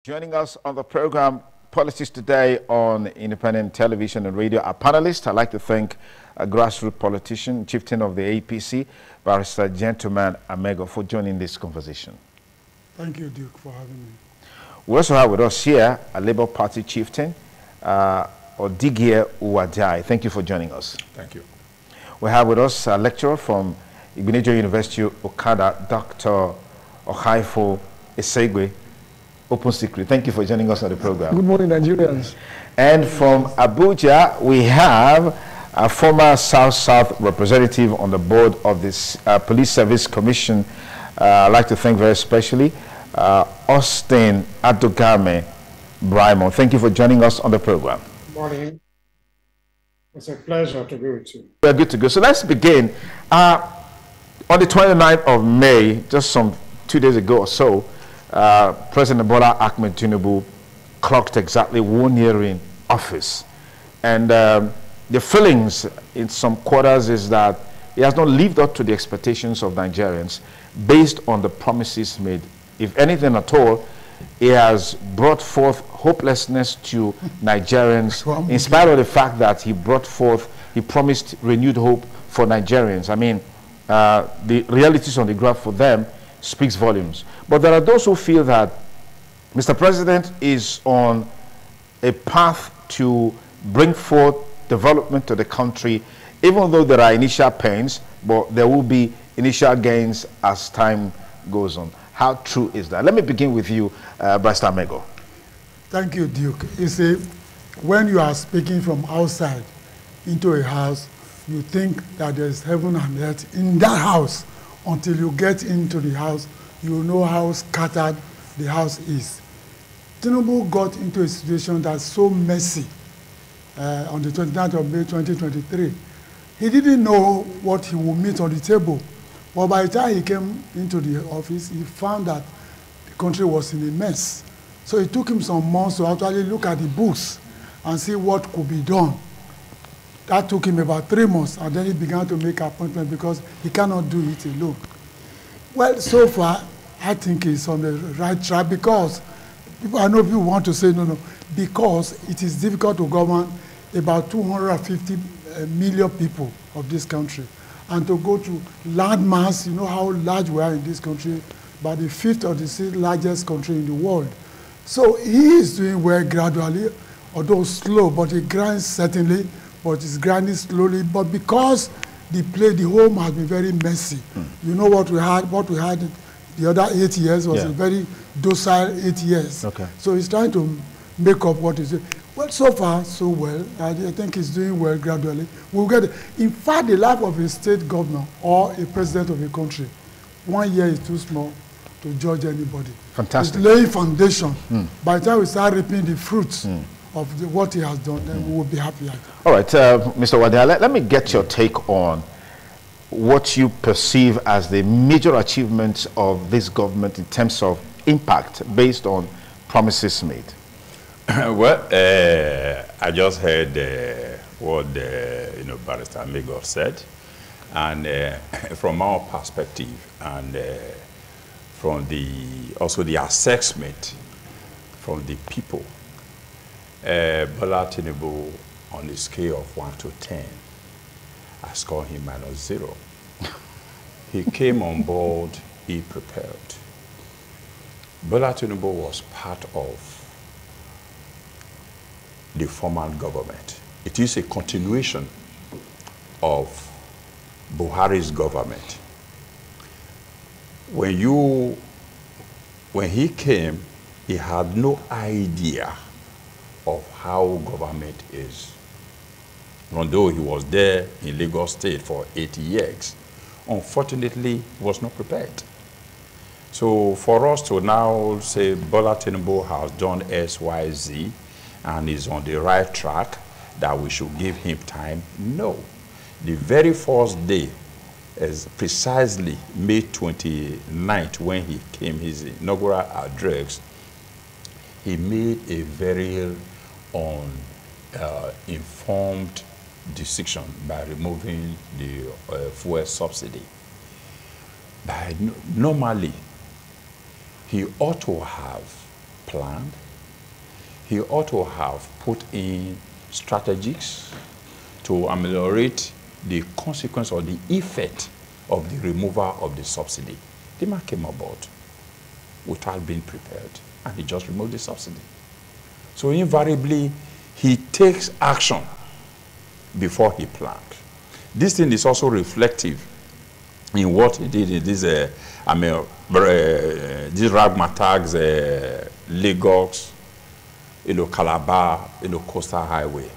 Joining us on the program, Politics Today on Independent Television and Radio, our panelists. I'd like to thank a grassroots politician, chieftain of the APC, Barrister Gentleman Amego, for joining this conversation. Thank you, Duke, for having me. We also have with us here a Labour Party chieftain, Odigie Uwajai. Thank you for joining us. Thank you. We have with us a lecturer from Igbenedion University, Okada, Dr. Ohaifo Esegwe. Open Secret. Thank you for joining us on the program. Good morning, Nigerians. And from Abuja, we have a former South-South representative on the board of this Police Service Commission. I'd like to thank very especially Austin Adogame Braimo. Thank you for joining us on the program. Good morning. It's a pleasure to be with you. We're good to go. So let's begin. On the 29th of May, just some 2 days ago or so, President Bola Ahmed Tinubu clocked exactly 1 year in office. And the feelings in some quarters is that he has not lived up to the expectations of Nigerians based on the promises made. If anything at all, he has brought forth hopelessness to Nigerians in spite of the fact that he promised renewed hope for Nigerians. I mean, the realities on the ground for them speaks volumes. But there are those who feel that Mr. President is on a path to bring forth development to the country, even though there are initial pains, but there will be initial gains as time goes on. How true is that? Let me begin with you, Barrister Amego. Thank you, Duke. You see, when you are speaking from outside into a house, you think that there's heaven and earth in that house. Until you get into the house, you know how scattered the house is. Tinubu got into a situation that's so messy on the 29th of May 2023. He didn't know what he would meet on the table. But by the time he came into the office, he found that the country was in a mess. So it took him some months to actually look at the books and see what could be done. That took him about 3 months, and then he began to make appointments because he cannot do it alone. Well, so far, I think he's on the right track because I know people want to say no, because it is difficult to govern about 250 million people of this country. And to go to landmass, you know how large we are in this country, about the 5th or the 6th largest country in the world. So he is doing well gradually, although slow, but he grinds certainly. But it's grinding slowly. But because the home has been very messy. You know what we had the other 8 years was a very docile 8 years. Okay. So he's trying to make up what he's doing. Well, so far, so well. I think he's doing well gradually. We'll get it. In fact, the life of a state governor or a president of a country, 1 year is too small to judge anybody. Fantastic. It's laying foundation. By the time we start reaping the fruits of what he has done, then we will be happy. All right, Mr. Wadea, let me get your take on what you perceive as the major achievements of this government in terms of impact based on promises made. Well, I just heard what Barrister Amego said, and from our perspective, and from also the assessment from the people, Bola Tinubu, on a scale of 1 to 10, I score him -0. He came on board, he prepared. Bola Tinubu was part of the former government. It is a continuation of Buhari's government. When he came, he had no idea of how government is. Although he was there in Lagos State for 80 years, unfortunately, he was not prepared. So for us to now say Bola Tinubu has done X, Y, Z, and is on the right track, that we should give him time, no. The very first day, is precisely May 29th, when he came his inaugural address, he made a very informed decision by removing the fuel subsidy. Normally, he ought to have planned. He ought to have put in strategies to ameliorate the consequence or the effect of the removal of the subsidy. The man came aboard without being prepared, and he just removed the subsidy. So invariably, he takes action before he planned. This thing is also reflective in what he did in this, this Ragmatags, Lagos, Calabar, Coastal Highway.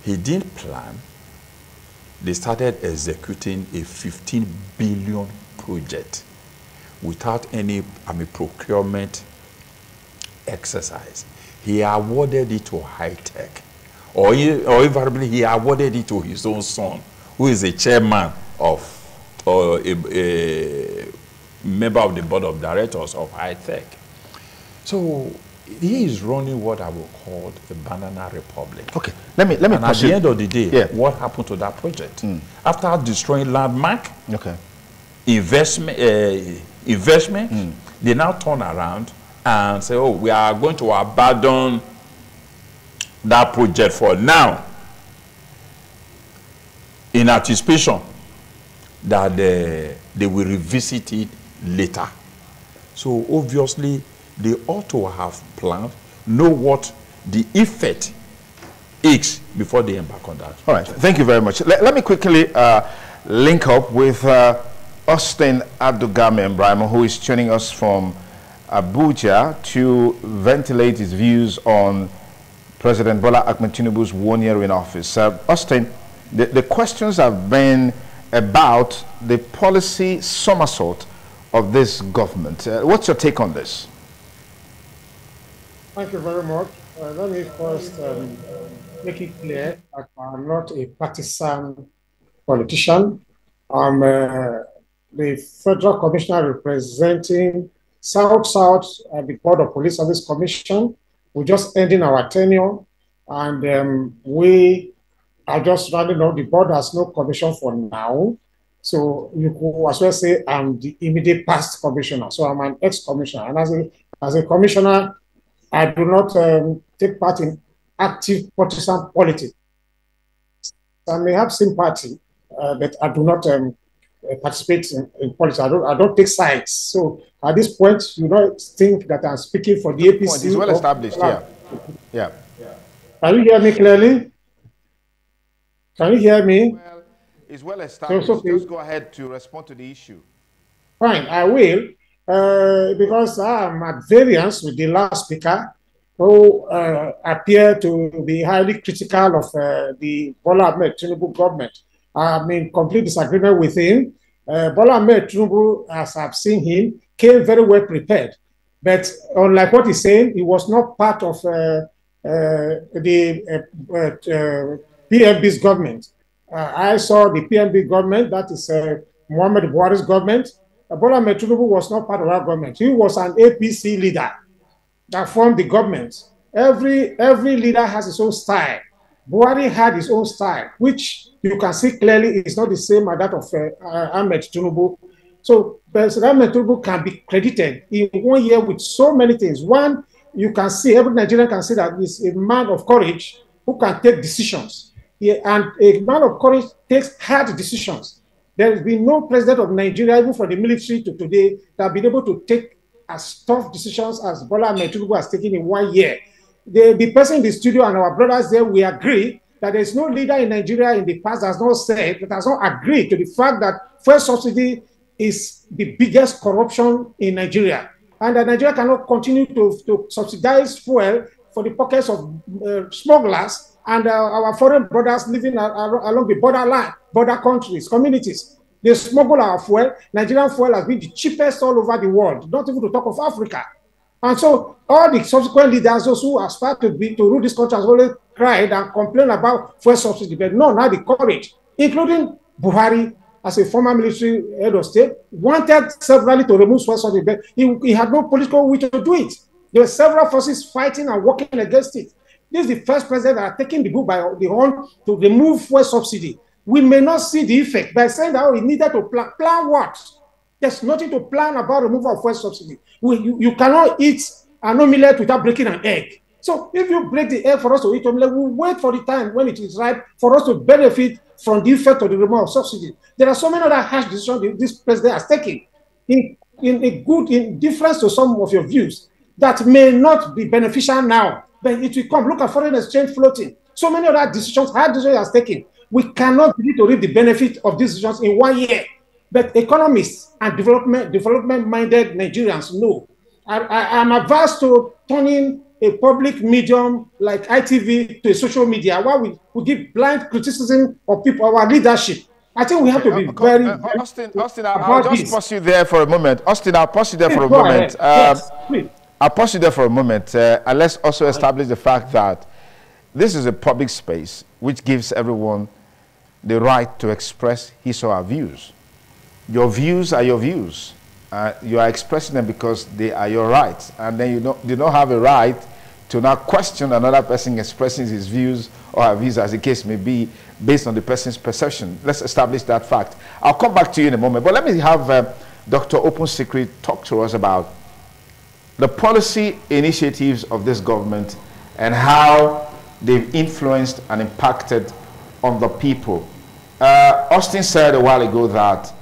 He didn't plan. They started executing a 15 billion project without any procurement exercise. He awarded it to high tech, or invariably he awarded it to his own son, who is a chairman of, or a member of the board of directors of high tech. So he is running what I will call the banana republic. Okay, let me and at proceed. the end of the day, yeah. What happened to that project? After destroying landmark, okay, investment, they now turn around and say, oh, we are going to abandon that project for now, in anticipation that they will revisit it later. So obviously, they ought to have planned, know what the effect is before they embark on that. All right, thank you very much. Let me quickly link up with Austin Abdugame Mbrahima, who is joining us from Abuja to ventilate his views on President Bola Ahmed Tinubu's 1 year in office. Austin, the questions have been about the policy somersault of this government. What's your take on this? Thank you very much. Let me first make it clear that I'm not a partisan politician. I'm the Federal Commissioner representing South-South at the Board of Police Service Commission. We're just ending our tenure, and we are just running on. The board has no commission for now. So you could as well say I'm the immediate past commissioner. So I'm an ex-commissioner. And as a commissioner, I do not take part in active partisan politics. I may have sympathy, but I do not participate in politics. I don't take sides. So at this point, you don't think that I'm speaking for the APC. It's well established, yeah. Can you hear me clearly? Can you hear me? Well, it's well established. So, just go ahead to respond to the issue. Fine, I will. Because I'm at variance with the last speaker, who appear to be highly critical of the Bola Ahmed Tinubu government. I'm in complete disagreement with him. Bola Ahmed Tinubu, as I've seen him, came very well prepared. But unlike what he's saying, he was not part of the PMB's government. I saw the PMB government, that is Muhammad Buhari's government. Bola Ahmed Tinubu was not part of our government. He was an APC leader that formed the government. Every leader has his own style. Buhari had his own style, which you can see clearly is not the same as that of Ahmed Tinubu. So President Ahmed Tinubu can be credited in 1 year with so many things. One, you can see, every Nigerian can see that he's a man of courage who can take decisions. And a man of courage takes hard decisions. There has been no president of Nigeria, even from the military to today, that have been able to take as tough decisions as Bola Ahmed Tinubu has taken in 1 year. The person in the studio and our brothers there, we agree that there is no leader in Nigeria in the past that has not said, that has not agreed to the fact that fuel subsidy is the biggest corruption in Nigeria. And that Nigeria cannot continue to subsidize fuel for the pockets of smugglers and our foreign brothers living along the borderline, border countries, communities. They smuggle our fuel. Nigerian fuel has been the cheapest all over the world, not even to talk of Africa. And so all the subsequent leaders, those who aspire to rule this country, has always cried and complained about fuel subsidy, but none had the courage, including Buhari, as a former military head of state, wanted severally to remove fuel subsidy, but he had no political will to do it. There were several forces fighting and working against it. This is the first president that has taken the bull by the horn to remove fuel subsidy. We may not see the effect by saying that we needed to plan. Plan what? There's nothing to plan about removal of fuel subsidy. You cannot eat an omelette without breaking an egg. So if you break the egg for us to eat omelette, we'll wait for the time when it is ripe for us to benefit from the effect of the removal of subsidy. There are so many other harsh decisions this president has taken in difference to some of your views that may not be beneficial now, but it will come. Look at foreign exchange floating. So many other decisions, hard decisions he has taken. We cannot begin to reap the benefit of these decisions in 1 year. But economists and development-minded Nigerians know. I am averse to turning a public medium like ITV to a social media where we give blind criticism of people, our leadership. I think we have to be very Austin, I'll just pause you there for a moment. Austin, I'll pause you there for a moment. Yes, please. I'll pause you there for a moment. And let's also establish the fact that this is a public space which gives everyone the right to express his or her views. Your views are your views. You are expressing them because they are your rights. And then you don't have a right to now question another person expressing his views or her views, as the case may be, based on the person's perception. Let's establish that fact. I'll come back to you in a moment. But let me have Dr. Open Secret talk to us about the policy initiatives of this government and how they've influenced and impacted on the people. Austin said a while ago that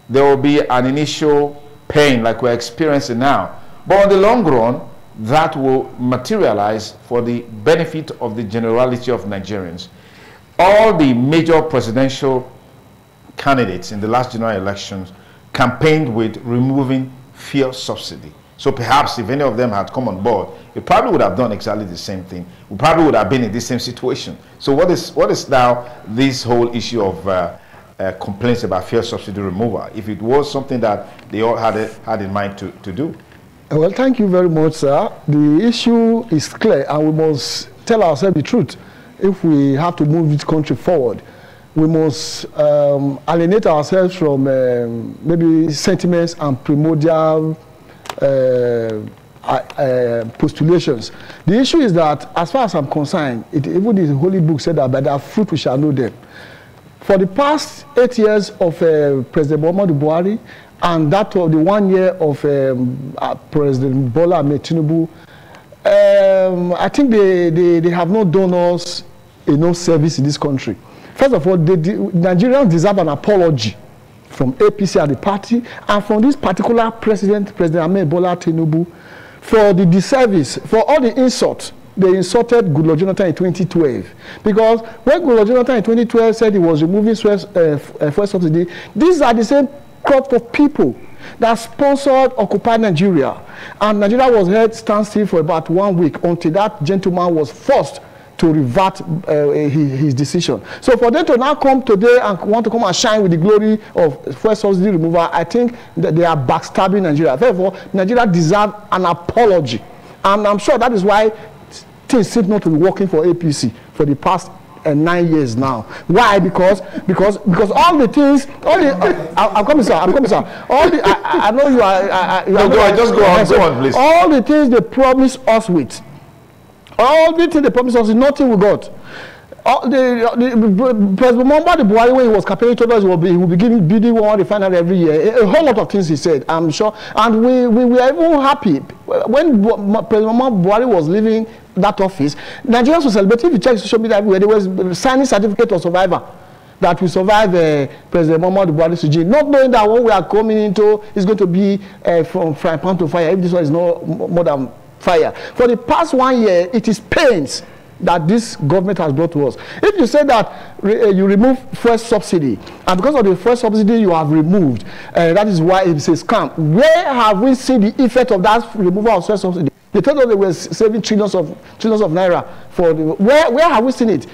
there will be an initial pain like we're experiencing now. But in the long run, that will materialize for the benefit of the generality of Nigerians. All the major presidential candidates in the last general elections campaigned with removing fuel subsidy. So perhaps if any of them had come on board, it probably would have done exactly the same thing. We probably would have been in the same situation. So what is now this whole issue of complaints about fuel subsidy removal, if it was something that they all had in mind to do? Well, thank you very much, sir. The issue is clear, and we must tell ourselves the truth. If we have to move this country forward, we must alienate ourselves from maybe sentiments and primordial postulations. The issue is that, as far as I'm concerned, even the Holy Book said that by their fruit we shall know them. For the past 8 years of President Muhammadu Buhari, and that of the 1 year of President Bola Ahmed Tinubu, I think they have not done us enough service in this country. First of all, Nigerians deserve an apology from APC and the party, and from this particular President Ahmed Bola Tinubu, for the disservice, for all the insults. They insulted Goodluck Jonathan in 2012. Because when Goodluck Jonathan in 2012 said he was removing fuel subsidy, these are the same crop of people that sponsored Occupy Nigeria. And Nigeria was held standstill for about 1 week until that gentleman was forced to revert his decision. So for them to now come today and want to come and shine with the glory of fuel subsidy removal, I think that they are backstabbing Nigeria. Therefore, Nigeria deserves an apology. And I'm sure that is why things seem not to be working for APC for the past 9 years now. Why? Because all the things, I'm coming, sir. All the, I know you are. No, go on, just go on, please. All the things they promised us with, all the things they promised us, is nothing we got. President Muhammadu Buhari, when he was campaigning to us, he will be building one refinery every year. A whole lot of things he said, I'm sure. And we were even happy when President Muhammadu Buhari was leaving that office. Nigerians were celebrating. If you check social media everywhere, they were signing certificate of survivor that we survive President Muhammadu Buhari's regime, not knowing that what we are coming into is going to be from frying pan to fire. If this one is no more than fire. For the past 1 year, it is pains that this government has brought to us. If you say that you remove fuel subsidy, and because of the fuel subsidy you have removed, that is why it's a scam. Where have we seen the effect of that removal of fuel subsidy? They told us they were saving trillions of naira for the, where have we seen it?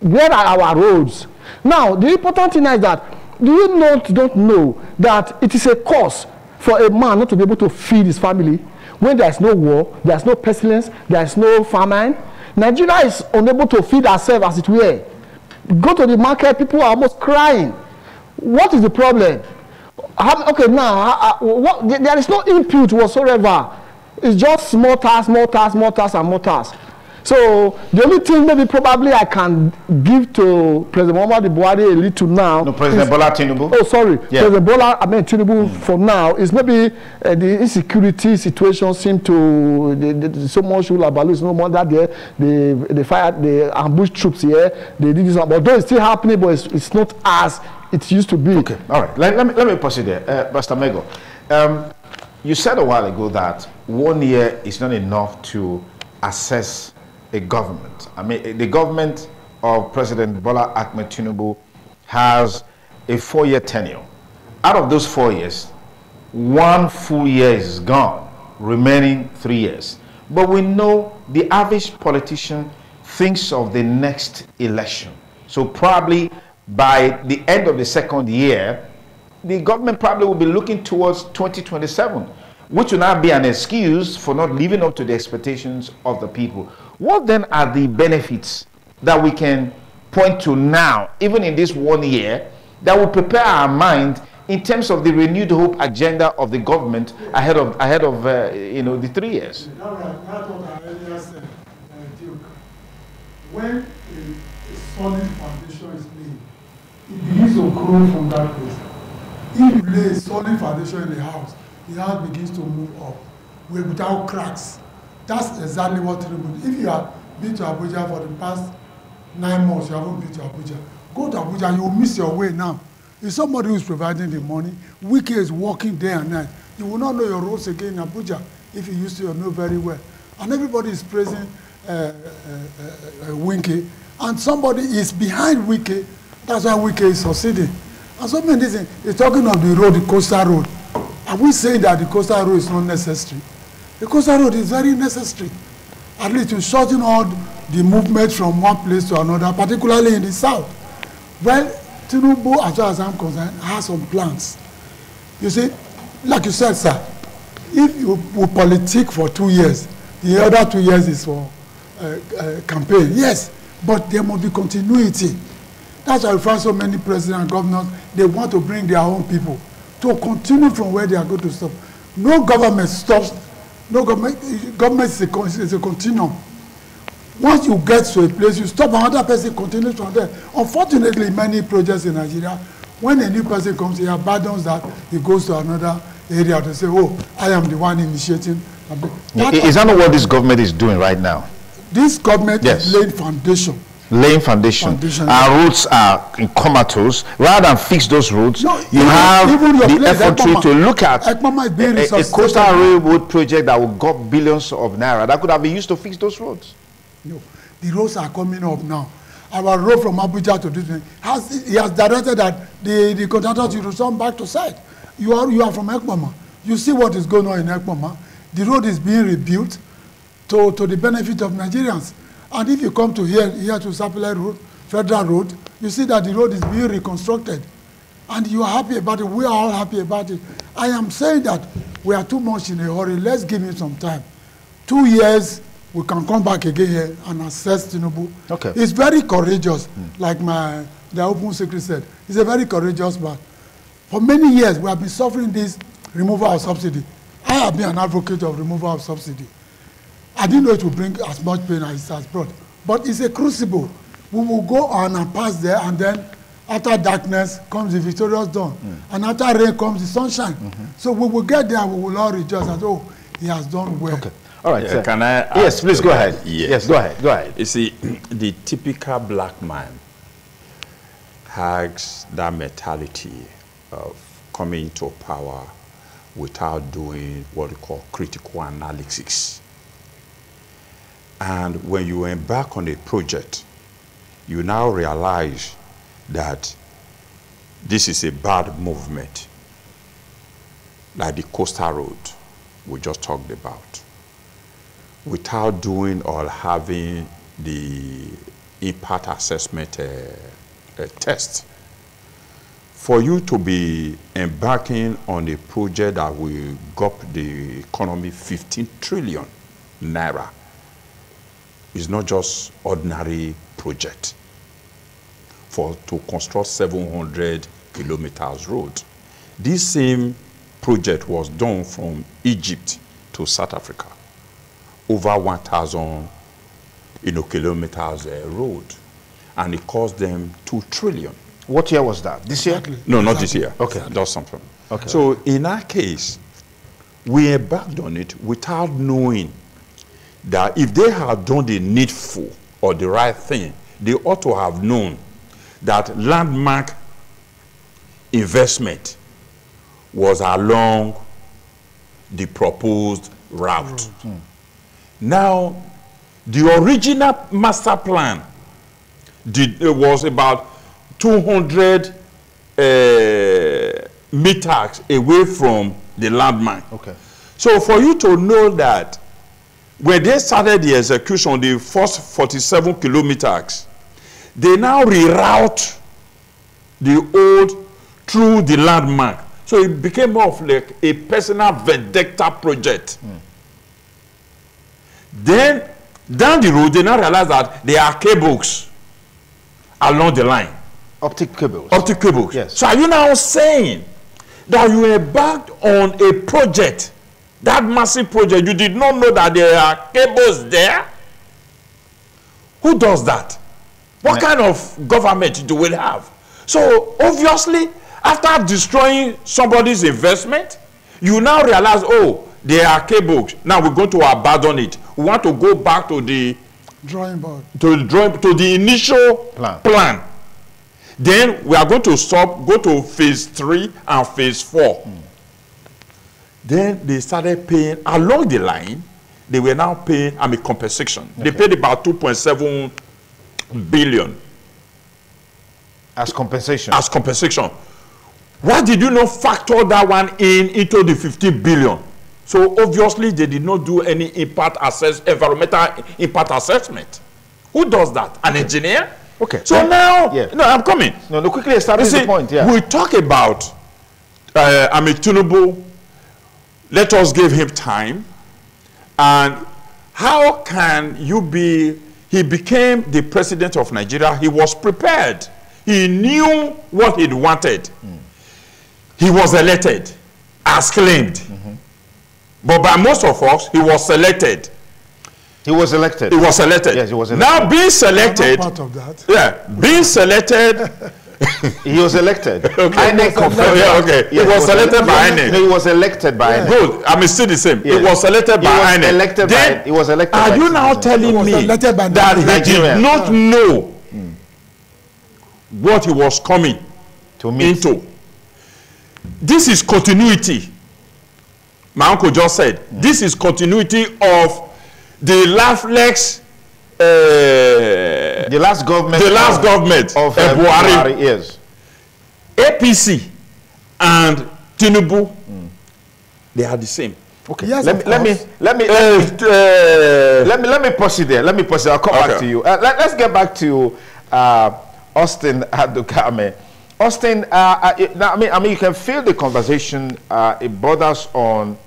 Where are our roads? Now, the important thing is that don't know that it is a cause for a man not to be able to feed his family when there is no war, there is no pestilence, there is no famine. Nigeria is unable to feed herself as it were. Go to the market, people are almost crying. What is the problem? Okay, now, there is no input whatsoever. It's just more tasks, and more tasks. So the only thing maybe probably I can give to President Muhammadu Buhari a little now. No, President Bola Tinubu. Oh, sorry. Yeah. President Bola, Tinubu for now is maybe the insecurity situation seem to so much Ulabalu is no more that they fired, they ambush troops here. They did this, although it's still happening, but it's not as it used to be. Okay, all right. Let me proceed there, Pastor Mego. You said a while ago that 1 year is not enough to assess a government. I mean, the government of President Bola Ahmed Tinubu has a 4-year tenure. Out of those 4 years, 1 full year is gone, remaining 3 years. But we know the average politician thinks of the next election. So probably by the end of the 2nd year, the government probably will be looking towards 2027, which will not be an excuse for not living up to the expectations of the people. What then are the benefits that we can point to now, even in this 1 year, that will prepare our mind in terms of the renewed hope agenda of the government ahead of the 3 years? That's what I earlier said, Duke. When a solid foundation is laid, it begins to grow from that place. If you lay a solid foundation in the house begins to move up without cracks. That's exactly what Tinubu did. If you have been to Abuja for the past 9 months, you haven't been to Abuja, go to Abuja, you will miss your way now. If somebody who is providing the money, Wike is working day and night, you will not know your roads again in Abuja if you used to know very well. And everybody is praising Wike, and somebody is behind Wike. That's why Wike is succeeding. And so many things, they're talking of the road, the coastal road. Are we saying that the coastal road is not necessary? The coastal road is very necessary, at least to shorten all the movement from one place to another, particularly in the south. Well, Tinubu, as far as I'm concerned, has some plans. You see, like you said, sir, if you will politic for 2 years, the other 2 years is for campaign, yes, but there must be continuity. That's why we find so many presidents and governors, they want to bring their own people to continue from where they are going to stop. No government stops. No government is a continuum. Once you get to a place, you stop, another person continues from there. Unfortunately, many projects in Nigeria, when a new person comes, he abandons that, he goes to another area to say, oh, I am the one initiating. Is that not what this government is doing right now? This government is laying foundation. Laying foundation. Our roads are in comatose. Rather than fix those roads, no, you have the effort to look at a coastal railroad project that will got billions of naira that could have been used to fix those roads. No, the roads are coming up now. Our road from Abuja to this he has directed that the contractor to return back to site. You are from Ekpoma. You see what is going on in Ekpoma. The road is being rebuilt to the benefit of Nigerians. And if you come to here to Sapele Road, Federal Road, you see that the road is being reconstructed. And you are happy about it. We are all happy about it. I am saying that we are too much in a hurry. Let's give him some time. 2 years, we can come back again here and assess Tinubu. Okay. He's very courageous, like the open secretary said. He's a very courageous man. For many years, we have been suffering this removal of subsidy. I have been an advocate of removal of subsidy. I didn't know it would bring as much pain as it has brought. But it's a crucible. We will go on and pass there, and then after darkness comes the victorious dawn. And after rain comes the sunshine. So we will get there, we will all rejoice and oh, he has done well. Okay. All right. Yeah, can I yes, please go ahead. Yes, go ahead. Go ahead. You see, the typical black man has that mentality of coming to power without doing what we call critical analysis. And when you embark on a project, you now realize that this is a bad movement, like the coastal road we just talked about, without doing or having the impact assessment test. For you to be embarking on a project that will gut the economy 15 trillion naira, is not just ordinary project to construct 700 kilometers road. This same project was done from Egypt to South Africa, over 1,000 kilometers road, and it cost them 2 trillion. What year was that? This year? No, not this year. Okay. That's something. Okay. So in our case, we embarked on it without knowing that if they had done the needful or the right thing, they ought to have known that landmark investment was along the proposed route. Now, the original master plan was about 200 meters away from the landmark. Okay. So for you to know that when they started the execution, the first 47 kilometers, they now reroute the old through the landmark. So it became more of like a personal vendetta project. Then, down the road, they now realize that there are cables along the line. Optic cables. Optic cables. Yes. So are you now saying that you embarked on a project, that massive project, you did not know that there are cables there? Who does that? What kind of government do we have? So obviously, after destroying somebody's investment, you now realize, oh, there are cables. Now we're going to abandon it. We want to go back to the drawing board, to the initial plan. Then we are going to go to phase 3 and phase 4. Then they started paying along the line. They were now paying compensation. Okay. They paid about 2.7 billion as compensation. As compensation. Why did you not factor that one into the 50 billion? So obviously they did not do any environmental impact assessment. Who does that? An engineer? Okay. So now, no, I'm coming. No, quickly establish the point. Yeah. We talk about Tinubu. Let us give him time. And how can you be? He became the president of Nigeria. He was prepared. He knew what he wanted. He was elected, as claimed. But by most of us, he was selected. He was elected. He was elected. Yes, he was elected. Now being selected. Part of that. Yeah, being selected. He was elected. Okay. INEC confirmed. Yeah, okay. Yes, he was selected by INEC. No, he was elected by INEC. Good. I'm still the same. Yes. He was selected by INEC. He was elected are by you now telling me that he did not know what he was coming into? This is continuity. My uncle just said, this is continuity of the last government of Buhari. Yes. APC and Tinubu, they are the same. Okay. Yes, let me proceed there. Let me proceed. I'll come back to you. Let's get back to Austin Adukame. Austin, I mean, you can feel the conversation. It borders on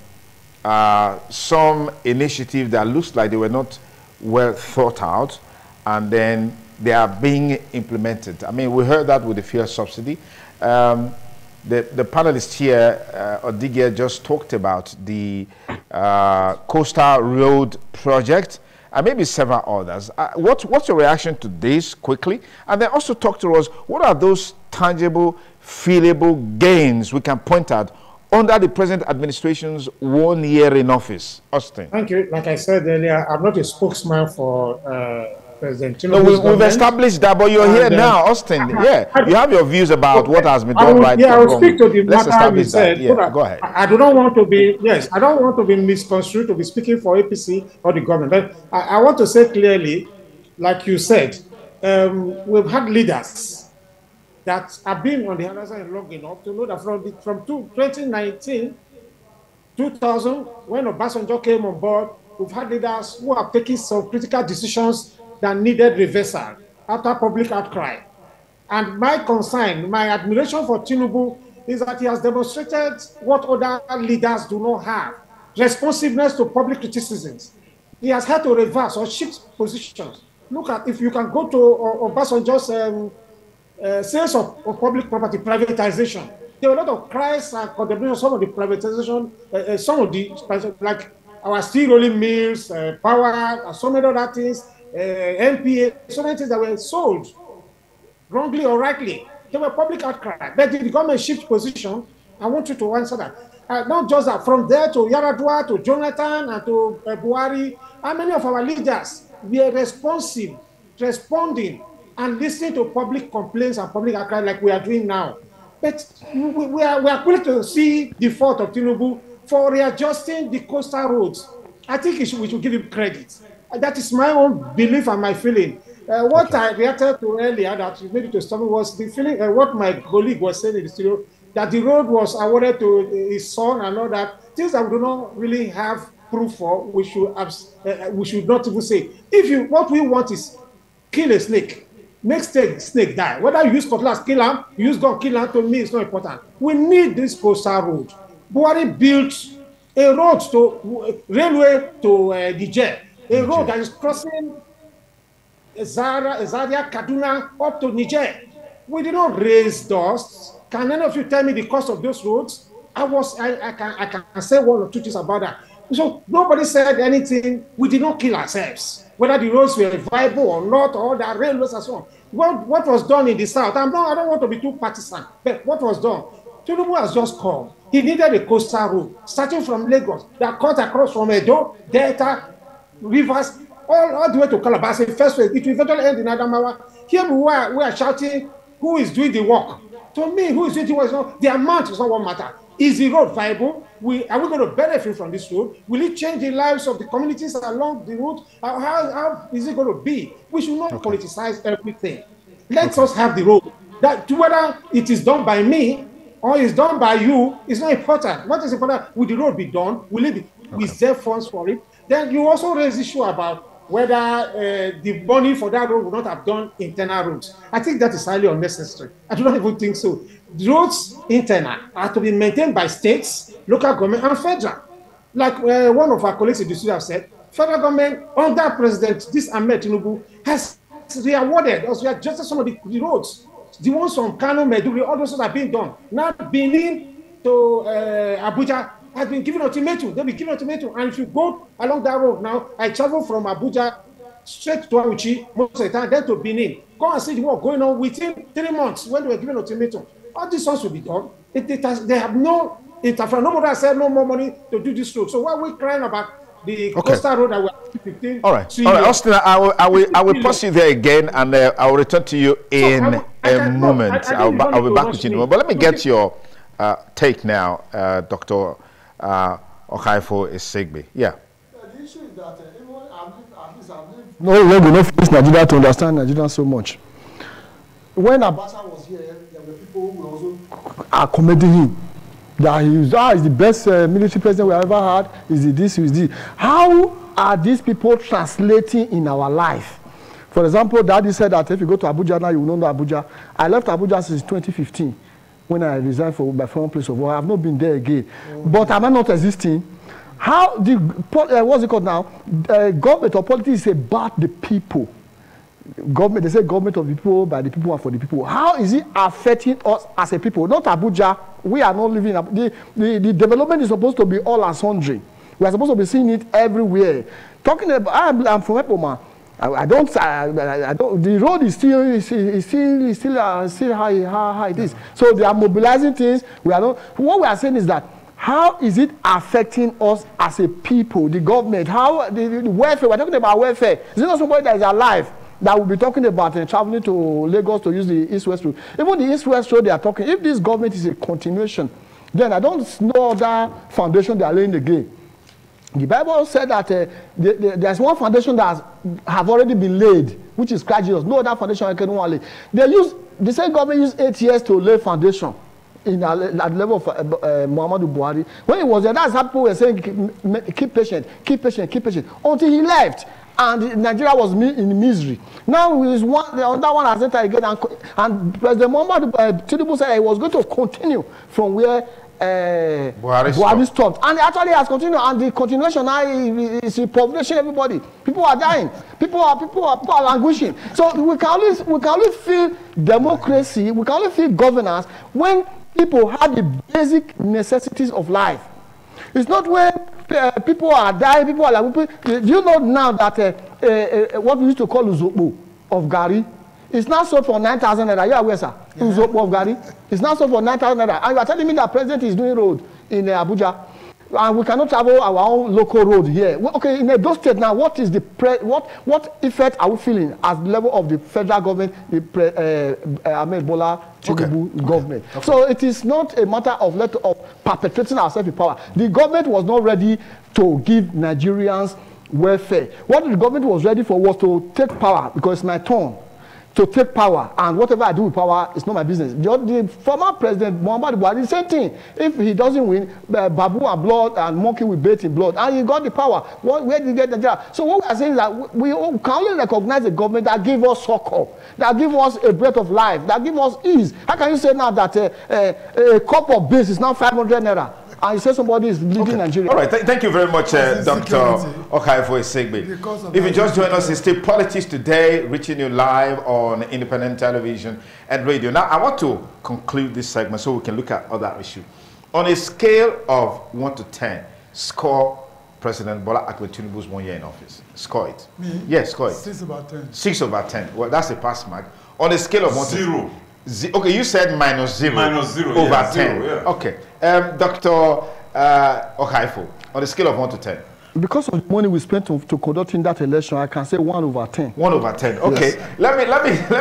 some initiative that looks like they were not well thought out, and then they are being implemented. I mean, we heard that with the fuel subsidy. The panelist here, Odigie, just talked about the Coastal Road project, and maybe several others. What's your reaction to this quickly? And then also talk to us, what are those tangible, feelable gains we can point at under the present administration's 1 year in office? Austin. Thank you. Like I said earlier, I'm not a spokesman for President Tinubu. No, we've established that, but you're here now, Austin. You have your views about what has been done right. Yeah, I will speak to the matter you said. Yeah, go ahead. I do not want to be, I don't want to be misconstrued to be speaking for APC or the government. But I want to say clearly, like you said, we've had leaders that have been on the other side long enough to know that from 2019, 2000, when Obasanjo came on board, we've had leaders who have taken some critical decisions that needed reversal after public outcry. And my concern, my admiration for Tinubu is that he has demonstrated what other leaders do not have: responsiveness to public criticisms. He has had to reverse or shift positions. Look at, if you can go to Obasanjo's sales of public property, privatization. There were a lot of cries and condemnation, some of the privatization, some of the, like our steel rolling mills, power, and so many other things MPA, so many things that were sold, wrongly or rightly. They were public outcry. But the government shift position. I want you to answer that. Not just that, from there to Yaradua, to Jonathan, and to Buhari, how many of our leaders were responsive, responding, and listening to public complaints and public outcry like we are doing now? But we are quick to see the fault of Tinubu for readjusting the coastal roads. I think we should give him credit. That is my own belief and my feeling. What I reacted to earlier that made it to stop me was the feeling, what my colleague was saying in the studio, that the road was awarded to his son and all that. Things that we do not really have proof for, we should not even say. What we want is kill a snake, make snake die. Whether you use cutlass, kill him, you use gun, kill him, to me, it's not important. We need this coastal road. Buhari built a road to railway to Niger, a road that is crossing Zaria, Kaduna up to Niger. We did not raise dust. Can any of you tell me the cost of those roads? I can say one or two things about that. So nobody said anything. We did not kill ourselves, whether the roads were viable or not, or the railways and so on. What was done in the south? I don't want to be too partisan, but what was done? Tinubu has just come. He needed a coastal road, starting from Lagos, that cut across from Edo, Delta, rivers, all the way to Calabar. First way, it will eventually end in Adamawa. Here we are shouting, who is doing the work? To me, who is doing the work? The amount is not what matters. Is the road viable? Are we going to benefit from this road? Will it change the lives of the communities along the route? How is it going to be? We should not politicize everything. Let us have the road. That whether it is done by me or is done by you is not important. What is important? Will the road be done? Will it be reserve funds for it? Then you also raise the issue about whether the money for that road would not have done internal roads. I think that is highly unnecessary. I do not even think so. The roads internal are to be maintained by states, local government, and federal. Like one of our colleagues in the studio have said, federal government under President Ahmed Tinubu has rewarded us. We adjusted some of the roads. The ones from Kano, Maiduguri, all those are being done. Now Benin to Abuja has been given ultimatum. They've been given ultimatum. And if you go along that road now, I travel from Abuja straight to Auchi most of the time, then to Benin. Go and see the work going on within 3 months when they were given ultimatum. All these ones will be done. They have no interference. Nobody has said no more money to do this road. So why are we crying about the coastal road that we're 15? All right, Austin, I will pause you there again, and I will return to you in a moment. I'll be back with you. But let me get your take now, Dr. Okaifo Isegbe. Yeah. The issue is that no one will not face Nigeria to understand Nigeria so much. When Abacha was here, there were people who were also commending him. That he is the best military president we have ever had. Is it this? Is this? How are these people translating in our life? For example, Daddy said that if you go to Abuja now, you will know Abuja. I left Abuja since 2015 when I resigned from my former place of work. I have not been there again. But am I not existing? How the what's it called now? Government or politics is about the people. Government, they say government of the people, by the people and for the people. How is it affecting us as a people? Not Abuja. We are not living. The development is supposed to be all and sundry. We are supposed to be seeing it everywhere. Talking about, I'm from Epoma. I don't. The road is still how it is. So they are mobilizing things. We are not. What we are saying is that how is it affecting us as a people? The government, how the welfare. We're talking about welfare. Is it not somebody that is alive that will be talking about traveling to Lagos to use the East-West road? Even the East-West road they are talking. If this government is a continuation, then I don't know that foundation they are laying again. The Bible said that there's one foundation that have already been laid, which is Christ Jesus. No other foundation can lay. The same government used 8 years to lay foundation at the level of Muhammadu Buhari. When he was there, that's how people were saying, keep patient, keep patient, keep patient, until he left. And Nigeria was in misery. Now the other one has entered again, and President Muhammadu Tinubu said he was going to continue from where Buhari stopped. And actually has continued, and the continuation now is population everybody. People are dying. People are languishing. So we can only feel democracy, we can only feel governance when people have the basic necessities of life. It's not when People are dying. People are like, do you know now that what we used to call Uzopo of Gari is now sold for 9,000 naira? You are aware, sir? Yeah. Uzopo of Gari is now sold for 9,000 naira. And you are telling me that president is doing road in Abuja. And we cannot travel our own local road here. Well, okay, in those states now, what is the what effect are we feeling at the level of the federal government, the Ahmed Bola Tinubu government? Okay. So it is not a matter of perpetrating ourselves in power. The government was not ready to give Nigerians welfare. What the government was ready for was to take power, because it's my turn to take power, and whatever I do with power is not my business. The former president, Muhammadu Buhari, the same thing. If he doesn't win, babu and blood and monkey will bathe in blood, and he got the power. Where did he get the job? So what we are saying is that we can only recognize a government that give us succor, that give us a breath of life, that give us ease. How can you say now that a cup of beans is now 500 naira? And you say somebody is leading Nigeria. All right, thank you very much, Dr. Okaifo Esegbe. If you just joined us, it's still Politics Today, reaching you live on independent television and radio. Now, I want to conclude this segment so we can look at other issues. On a scale of 1 to 10, score President Bola Ahmed Tinubu's 1 year in office. Score it. Me? Yes, score it. 6 over 10. 6 over 10. Well, that's a pass mark. On a scale of 1 to 0. Okay, you said -0. -0 over yeah, 10. 0, yeah. Okay. Dr. Okaifo, on a scale of 1 to 10. Because of the money we spent to conducting that election, I can say 1 over 10. 1 over 10. Okay. Yes. Let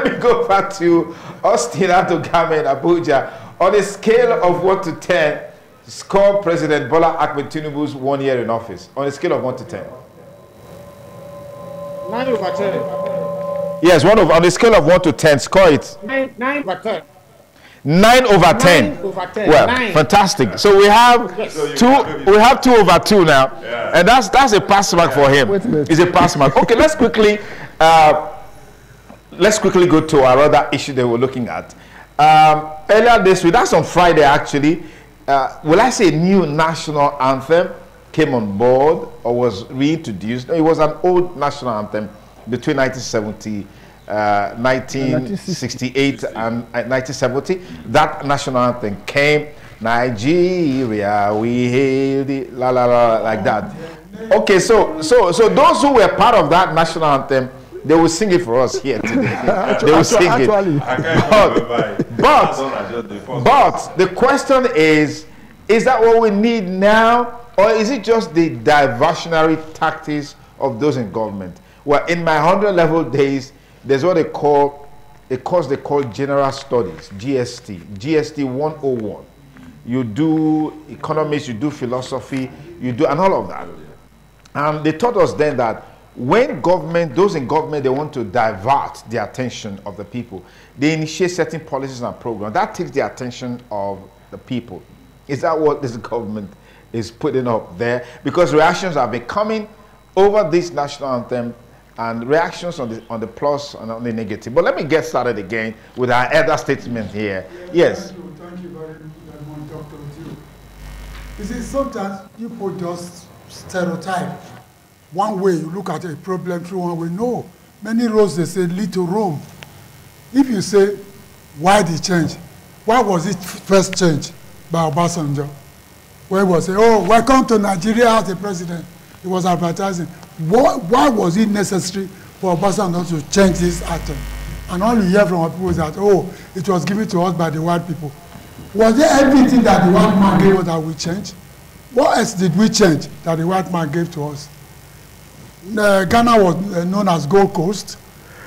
me go back to Austin Atogame in Abuja. On a scale of 1 to 10, score President Bola Ahmed Tinubu's 1 year in office. On a scale of 1 to 10. 9 over 10. Yes, on a scale of 1 to 10, score it. 9 over 10. 9 over 10. 9 over 10. Well, 9. Fantastic. So we have we have 2 over 2 now, yeah. And that's a pass mark for him. It's a pass mark. Okay, let's quickly go to our other issue that we're looking at. Earlier this week, that's on Friday actually. Will I say new national anthem came on board or was reintroduced? No, it was an old national anthem between 1970. 1968 and 1970, that national anthem came. Nigeria, we hail the la la la like that. Okay, so those who were part of that national anthem, they will sing it for us here today. They will sing it. But the question is that what we need now, or is it just the diversionary tactics of those in government? Well, in my 100-level days, there's what they call a course they call General Studies, GST 101. You do economics, you do philosophy, you do, and all of that. And they taught us then that when those in government, they want to divert the attention of the people, they initiate certain policies and programs. That takes the attention of the people. Is that what this government is putting up there? Because reactions have been coming over this national anthem, and reactions on the plus and on the negative. But let me get started again with our other statement here. Yes. Thank you very much, Dr. Otiu. You see, sometimes people just stereotype. One way you look at a problem through one way. No. Many roads, they say, lead to Rome. If you say, why the change? Why was it first changed by Obasanjo? Where he was saying, oh, welcome to Nigeria as a president. He was advertising. Why was it necessary for Obasanjo to change this item? And all you hear from our people is that, oh, it was given to us by the white people. Was there everything that the white man gave us that we changed? What else did we change that the white man gave to us? Ghana was known as Gold Coast.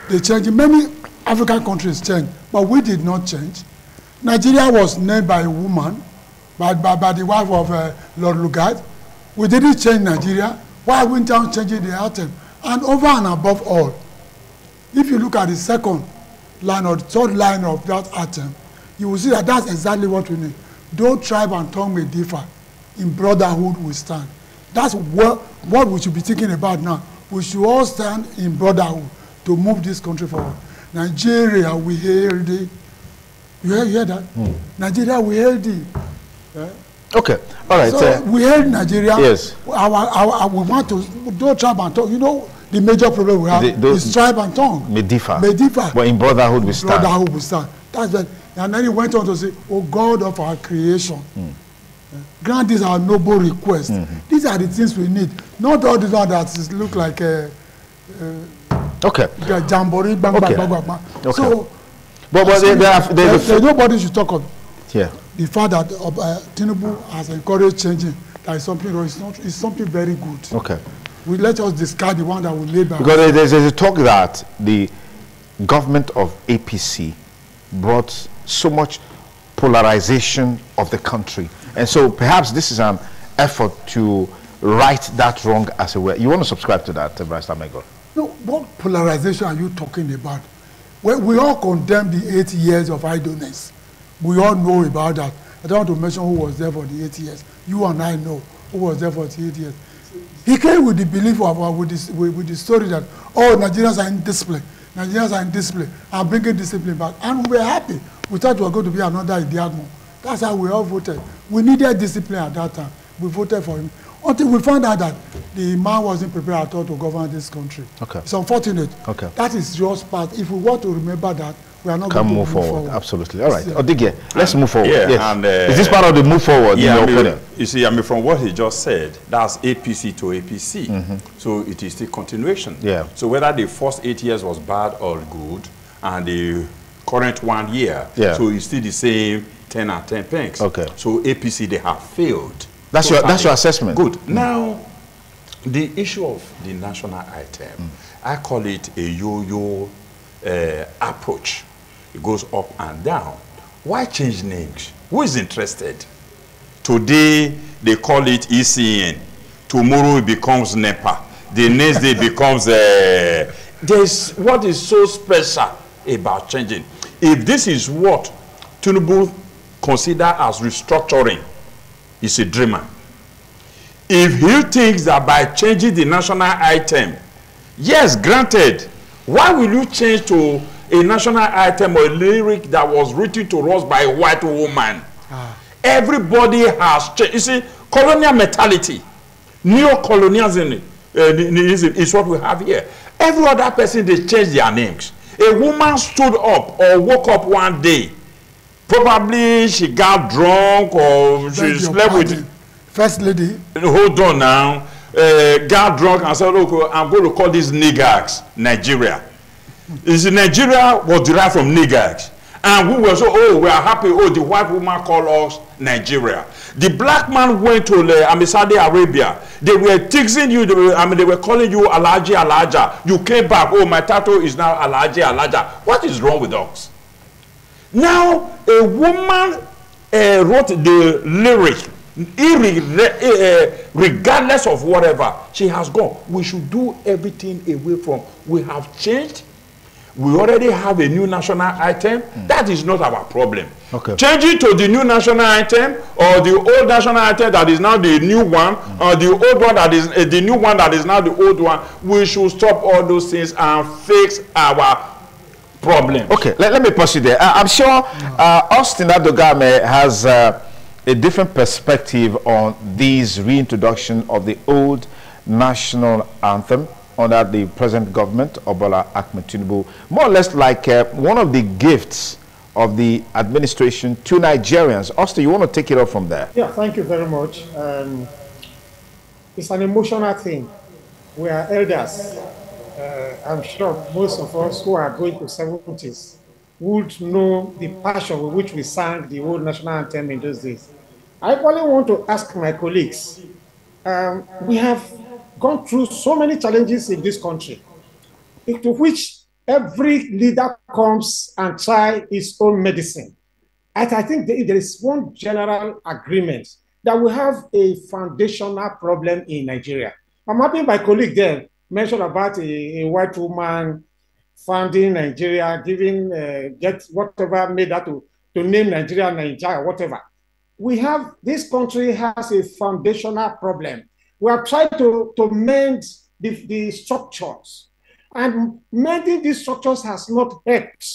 They changed. Many African countries changed, but we did not change. Nigeria was named by a woman, by the wife of Lord Lugard. We didn't change Nigeria. Why weren't we changing the anthem? And over and above all, if you look at the second line or the third line of that anthem, you will see that that's exactly what we need. Though tribe and tongue may differ, in brotherhood we stand. That's what we should be thinking about now. We should all stand in brotherhood to move this country forward. Nigeria, we hail thee. You hear that? Nigeria, we hail thee. Yeah? Okay, all right. So we hail Nigeria. Yes. We want to, though tribe and tongue, you know, the major problem we have is tribe and tongue. May differ. But in brotherhood we stand. Brotherhood we stand. That's that. And then he went on to say, oh God of our creation, Grant these our noble requests. These are the things we need. Not all these ones that look like a jamboree, bang, bang, bang, bang, bang. Okay. So, but there's nobody should talk of yeah. the fact that Tinubu has encouraged changing. That is something wrong. It's something very good. Okay. Let us discard the one that we laid back. Because there's a talk that the government of APC brought so much polarization of the country. And so perhaps this is an effort to right that wrong as it were. You want to subscribe to that, Bryce Lamego? No, what polarization are you talking about? We all condemn the 8 years of idleness. We all know about that. I don't want to mention who was there for the 8 years. You and I know who was there for the 8 years. He came with the belief of, with the story that, oh, Nigerians are in discipline. Nigerians are in discipline. I'm bringing discipline back. And we were happy. We thought we were going to be another Idiagmo. That's how we all voted. We needed discipline at that time. We voted for him. Until we found out that the man wasn't prepared at all to govern this country. Okay. It's unfortunate. Okay. That is just part. If we want to remember that, we are not going to move forward. Absolutely. All right. Odigye, let's move forward. Yeah, yes. And, is this part of the move forward in your opinion? You see, from what he just said, that's APC to APC. So it is the continuation. Yeah. So whether the first 8 years was bad or good, and the current 1 year, so it's still the same 10 and 10 pence. Okay. So APC, they have failed. That's your assessment. Good. Now, the issue of the national item, I call it a yo-yo approach. It goes up and down. Why change names? Who is interested? Today, they call it ECN. Tomorrow, it becomes NEPA. The next day becomes... there's what is so special about changing. If this is what Tinubu consider as restructuring, he's a dreamer. If he thinks that by changing the national item, yes, granted, why will you change to a national item or a lyric that was written to us by a white woman? Everybody has changed. You see, colonial mentality, neo-colonialism is what we have here. Every other person, they change their names. A woman stood up or woke up one day. Probably she got drunk or she slept with... First lady. Hold on now. Got drunk and said, okay, I'm going to call this niggers Nigeria. Nigeria was derived from niggers. And we were so, oh, we are happy. Oh, the white woman called us Nigeria. The black man went to Saudi Arabia. They were teasing you. They were calling you Alhaji Alhaja. You came back. Oh, my title is now Alhaji Alhaja. What is wrong with us? Now, a woman wrote the lyric, regardless of whatever, she has gone. We should do everything away from, we have changed. We already have a new national item. That is not our problem. Okay. Changing to the new national item or the old national item that is now the new one, or the old one that is the new one that is now the old one, we should stop all those things and fix our problem. Okay, let me pause you there. I'm sure Austin Adogame has a different perspective on this reintroduction of the old national anthem under the present government of Bola Ahmed Tinubu, more or less like one of the gifts of the administration to Nigerians. Austin, you want to take it up from there? Yeah, thank you very much. It's an emotional thing. We are elders. I'm sure most of us who are going to 70s would know the passion with which we sang the old national anthem in those days. I probably want to ask my colleagues, we have gone through so many challenges in this country, into which every leader comes and tries his own medicine. And I think there is one general agreement that we have a foundational problem in Nigeria. I'm happy my colleague there mentioned about a white woman founding Nigeria, giving, get whatever made that to name Nigeria, whatever. This country has a foundational problem. We are trying to mend the structures, and mending these structures has not helped.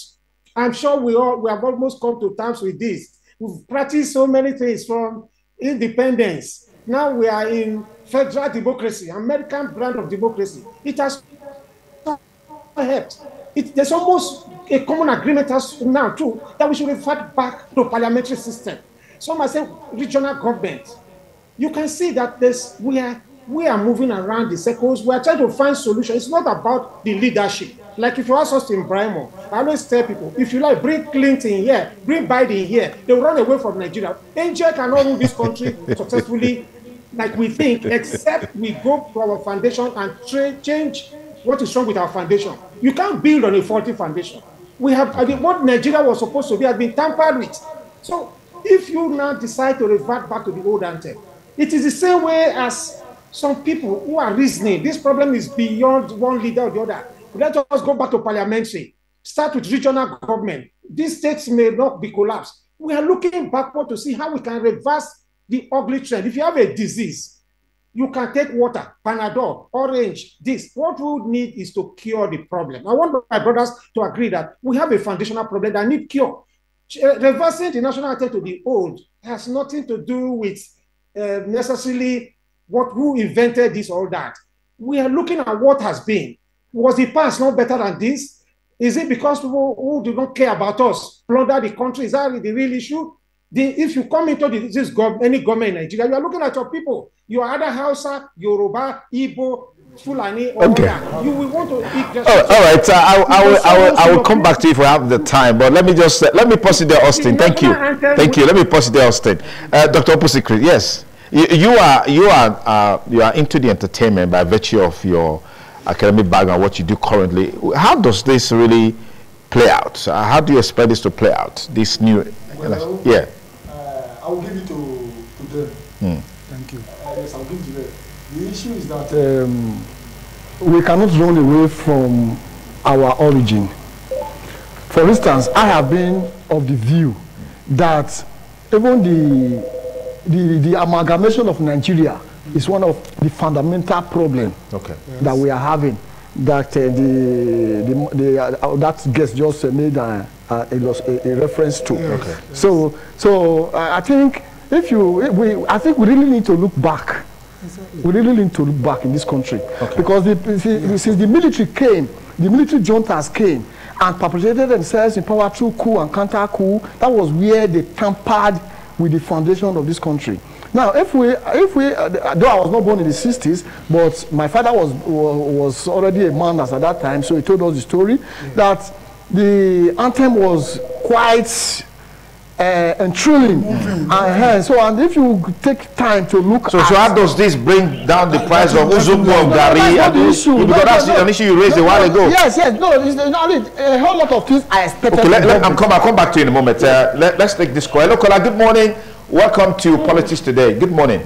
I'm sure we have almost come to terms with this. We've practiced so many things from independence. Now we are in federal democracy, American brand of democracy. It has not helped. There's almost a common agreement as now too that we should revert back to parliamentary system. Some are saying regional government. You can see that we are moving around the circles. We are trying to find solutions. It's not about the leadership. Like if you ask us to Ibrahimo, I always tell people, if you like, bring Clinton here, bring Biden here, they'll run away from Nigeria. Angel cannot rule this country successfully like we think, except we go to our foundation and change what is wrong with our foundation. You can't build on a faulty foundation. We have, what Nigeria was supposed to be has been tampered with. So if you now decide to revert back to the old anthem, it is the same way as some people who are reasoning. This problem is beyond one leader or the other. Let us go back to parliamentary. Start with regional government. These states may not be collapsed. We are looking backward to see how we can reverse the ugly trend. If you have a disease, you can take water, Panadol, orange, this. What we need is to cure the problem. I want my brothers to agree that we have a foundational problem that needs cure. Reversing the national anthem to the old has nothing to do with necessarily who invented this or that. We are looking at what has been. Was the past not better than this? Is it because people who do not care about us plunder the country? Is that the real issue? If you come into any government in Nigeria, you are looking at your people. You are either Hausa, Yoruba, Igbo, Fulani, or Oya. You will want to eat just. All right, I will come back to you if we have the time. But let me just let me pause it there, Austin. Thank you. Let me pause it there, Austin. Dr. Opusikri, yes, you are into the entertainment by virtue of your academic background, what you do currently. How does this really play out? How do you expect this to play out? This new, yeah. I will give it to them. Thank you. Yes, I'll give it to them. The issue is that we cannot run away from our origin. For instance, I have been of the view that even the amalgamation of Nigeria is one of the fundamental problems that we are having. That that guest just made a reference to. Okay. So I think I think we really need to look back. Exactly. We really need to look back in this country because since the military came, the military juntas came and perpetrated themselves in power through coup and counter coup. That was where they tampered with the foundation of this country. Now, if we, though I was not born in the 60s, but my father was already a man as at that time, so he told us the story that the anthem was quite enthralling. And if you take time to look so how does this bring down the price of Uzubu or Gari? Because that's an issue you raised a while ago. Yes, no, it's not a whole lot of things I expected. Okay, I'll come back to you in a moment. Let's take this call. Hello, caller, good morning. Welcome to Politics Today. Good morning.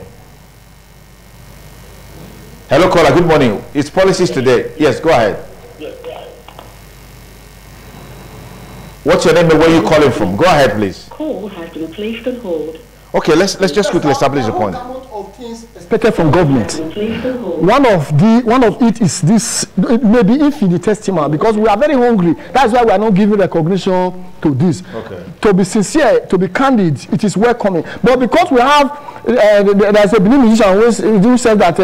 Hello, caller. Good morning. It's Politics Today. Yes, go ahead. What's your name and where are you calling from? Go ahead, please. Call has been placed on hold. Okay, let's just quickly establish the point. Expected from government. One of it is this, maybe if in the testimony, because we are very hungry. That's why we are not giving recognition to this. To be sincere, to be candid, it is welcoming. But because we have there's a Benin musician who said that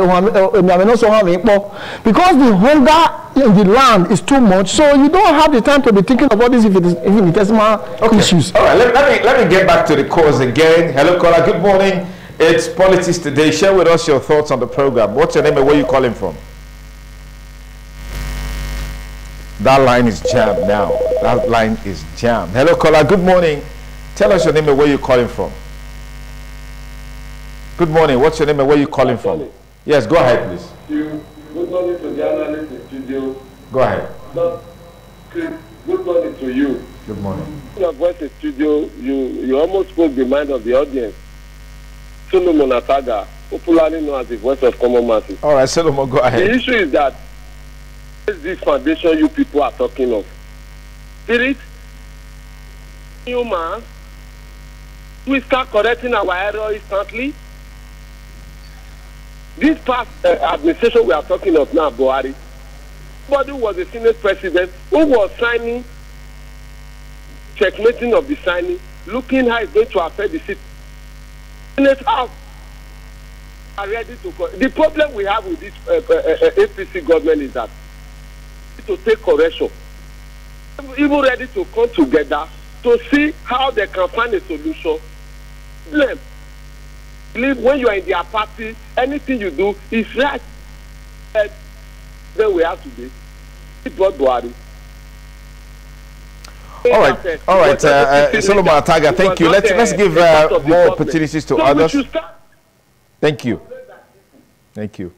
because the hunger in the land is too much, so you don't have the time to be thinking about this if it is even the testimony issues. All right, let me get back to the cause again. Hello, caller. Good morning. It's Politics Today. Share with us your thoughts on the program. What's your name and where are you calling from? That line is jammed now. That line is jammed. Hello, caller. Good morning. Tell us your name and where you're calling from. Good morning. What's your name and where you calling from? Yes, go ahead, please. Good morning to the analyst in studio. Go ahead. Good morning to you. Good morning. Your voice in studio, you almost spoke the mind of the audience. Solomon Ataga, popularly known as the voice of common masses. All right, Solomon, go ahead. The issue is that this foundation you people are talking of. Spirit, human, we start correcting our error instantly. This past administration we are talking of now, Buhari, somebody was a Senate president who was signing, checkmating of the signing, looking how it's going to affect the city. Senate House are ready to. The problem we have with this APC government is that to take correction, even ready to come together to see how they can find a solution problem. Believe when you are in their party, anything you do is right. Then we have today. Buhari. All right, Solomon Ataga, thank you. Let's give more opportunities to others. Thank you. Thank you.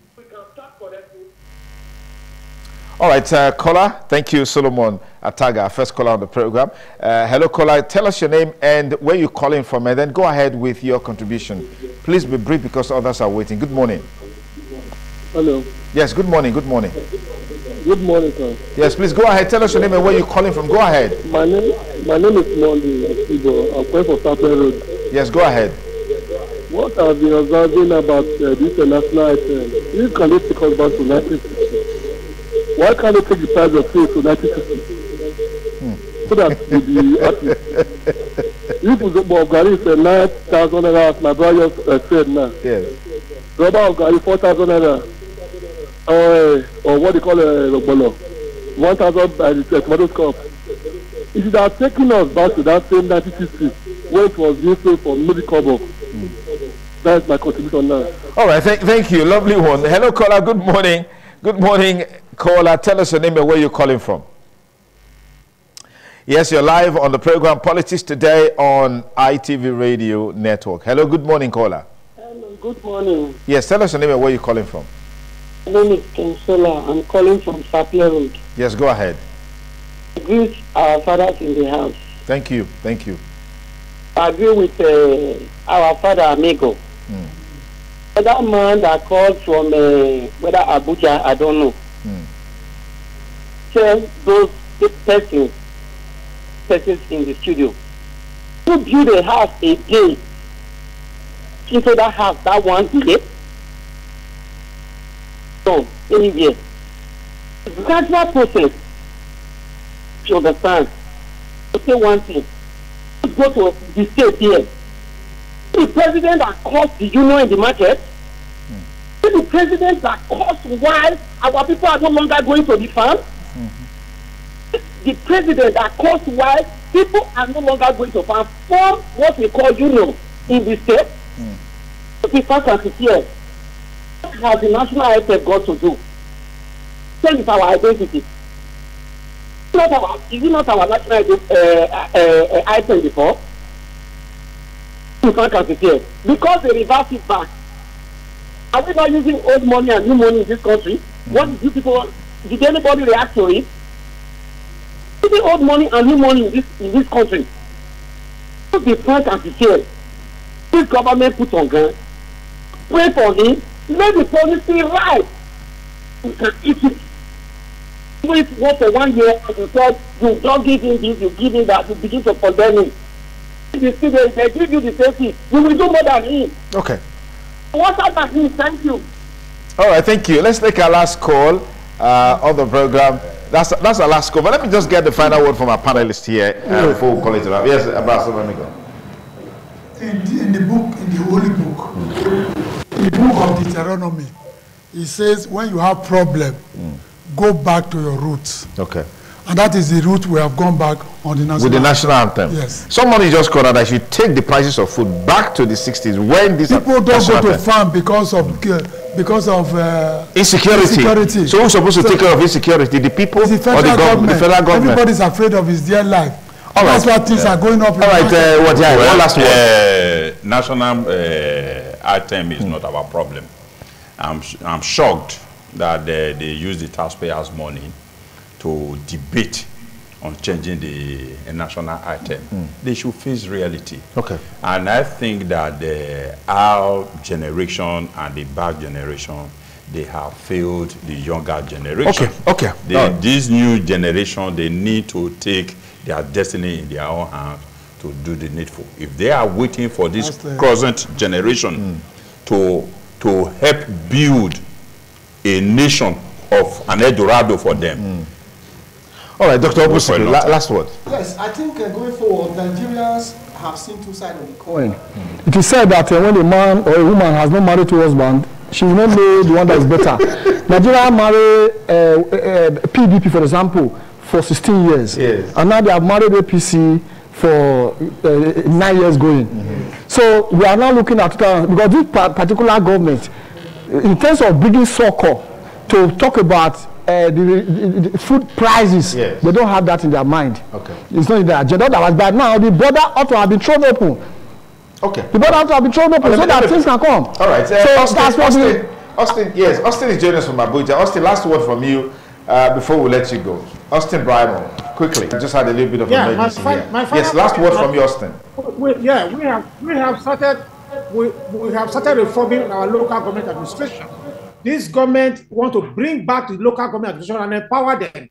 All right, caller. Thank you, Solomon Ataga, first caller on the program. Hello, caller. Tell us your name and where you're calling from, and then go ahead with your contribution. Please be brief because others are waiting. Good morning. Hello. Yes, good morning. Good morning. Good morning, sir. Yes, please go ahead. Tell us your name and where you're calling from. Go ahead. My name is Mondi. I'm calling for Sapler Road. Yes, go ahead. What I've been observing about this national item, this can they take us back to 1960? Why can't they take the price of food to 1960? So that we'll be happy. If of Gary is 9,000 naira, my brother just said now. Yes. Rubber of Gary 4,000 naira. Or what they call a Rogbolo. 1,000 by the tomato cup. It is are taking us back to that same 1960 when it was being sold for maybe kobo. That's my contribution now. All right, thank you. Lovely one. Hello, caller. Good morning. Good morning, caller. Tell us your name and where you're calling from. Yes, you're live on the program Politics Today on ITV Radio Network. Hello, good morning, caller. Hello, good morning. Yes, tell us your name and where you're calling from. My name is Consola. I'm calling from Sapler Road. Yes, go ahead. I greet our fathers in the house. Thank you. Thank you. I agree with our father, Amigo. That man that called from whether Abuja, I don't know. Tell those persons in the studio who build a house a day into that house that one day. So anywhere. It's a gradual process. You understand? To say one thing. Go to the state here. The president that caused the union in the market. The president that caused why our people are no longer going to the farm. The president that caused why people are no longer going to farm from what we call union in the state. The fact and here. What has the national IFF got to do? Tell us our identity. Is it not our national item before? Because they reverse it back. Are we not using old money and new money in this country? What did you people? Did anybody react to it? Using old money and new money in this country. To be frank and sincere, this government put on ground. Pray for him. Let the policy right. You can eat it. Wait for 1 year and you said you don't give him this, you give him that, you begin to condemn him. If they give you the safety, you will do more than him. Okay. What's about him? Thank you. All right, thank you. Let's take our last call on the program. That's our last call. But let me just get the final word from our panelists here before we call it up. Yes, Abbas, let me go. In the book, in the Holy Book, the book of Deuteronomy, it says when you have problem, go back to your roots. Okay. And that is the route we have gone back on the national with the national anthem. Yes. Somebody just called out that should take the prices of food back to the 60s when this people don't go to farm because of insecurity. So who's supposed to take care of insecurity? The people or the government? The federal government. Everybody's afraid of his dear life. All That's why things are going up. All right, one last word. National item is not our problem. I'm shocked that they use the taxpayers' money to debate on changing the national item. They should face reality. Okay. And I think that our generation and the back generation, they have failed the younger generation. Okay. This new generation, they need to take their destiny in their own hands to do the needful. If they are waiting for this present generation to help build a nation of an Eldorado for them. All right, Dr. Obusi, last word. Yes, I think going forward, Nigerians have seen two sides of the coin. It is said that when a man or a woman has not married to a husband, she will not know the one that is better. Nigeria married PDP, for example, for 16 years. Yes. And now they have married APC for 9 years going. So we are now looking at, because this particular government, in terms of bringing soccer to talk about the food prices, yes, they don't have that in their mind. Okay. It's not in their agenda. That was bad. Now the border ought to have been thrown open. Okay. The border ought to have been thrown open so that things can come. All right. So that's what Austin, yes, Austin is joining us from Abuja. Austin, last word from you before we let you go. Austin Brimo, quickly. I just had a little bit of emergency here. Yes, last word from you, Austin. We have started reforming our local government administration. This government want to bring back the local government administration and empower them.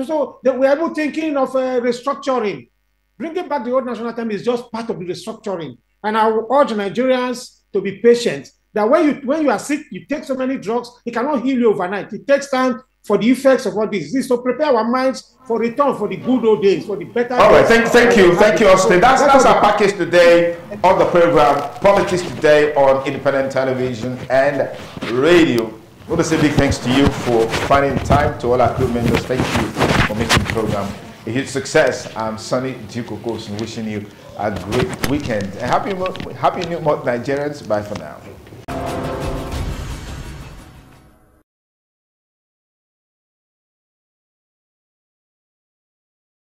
So we are even thinking of restructuring. Bringing back the old national term is just part of the restructuring. And I will urge Nigerians to be patient. That when you are sick, you take so many drugs, it cannot heal you overnight. It takes time for the effects of all this. So prepare our minds for return for the good old days, for the better days. All right, thank you, Austin. That's our package today on the program, Politics Today on Independent Television and Radio. I want to say big thanks to you for finding time. To all our crew members, thank you for making the program a huge success. I'm Sonny Duke, wishing you a great weekend. And happy New Month, Nigerians. Bye for now.